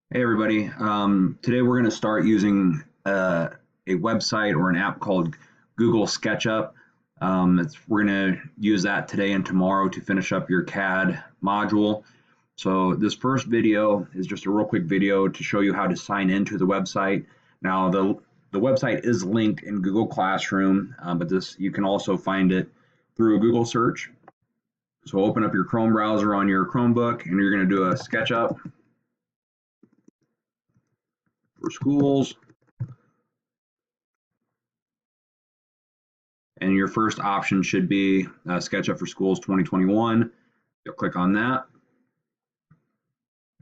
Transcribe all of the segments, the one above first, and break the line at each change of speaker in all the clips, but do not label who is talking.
Hey everybody, today we're going to start using a website or an app called Google Sketchup. We're going to use that today and tomorrow to finish up your CAD module. So this first video is just a real quick video to show you how to sign into the website. Now the website is linked in Google Classroom, but you can also find it through a Google search. So open up your Chrome browser on your Chromebook and you're going to do a SketchUp for schools. And your first option should be SketchUp for Schools 2021. You'll click on that.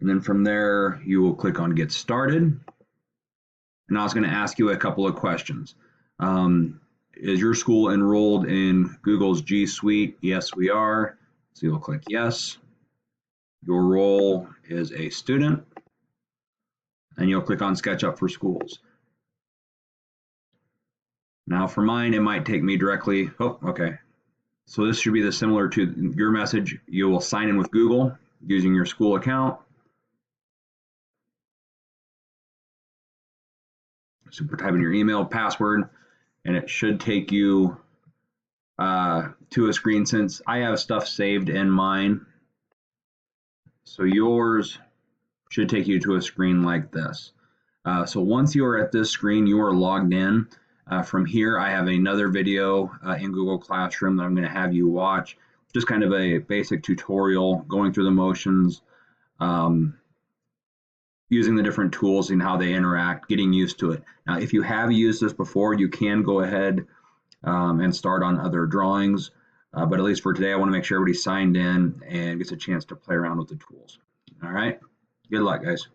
And then from there, you will click on Get Started. Now it's going to ask you a couple of questions. Is your school enrolled in Google's G Suite? Yes, we are. So you'll click Yes. Your role is a student. And you'll click on SketchUp for Schools. Now for mine, it might take me directly. Oh, okay. So this should be similar to your message. You will sign in with Google using your school account. So type in your email, password, and it should take you to a screen. Since I have stuff saved in mine, so yours should take you to a screen like this. So once you are at this screen, you are logged in. From here, I have another video in Google Classroom that I'm going to have you watch. Just kind of a basic tutorial going through the motions, using the different tools and how they interact, getting used to it. Now, if you have used this before, you can go ahead and start on other drawings. But at least for today, I want to make sure everybody signed in and gets a chance to play around with the tools. All right. Good luck, guys.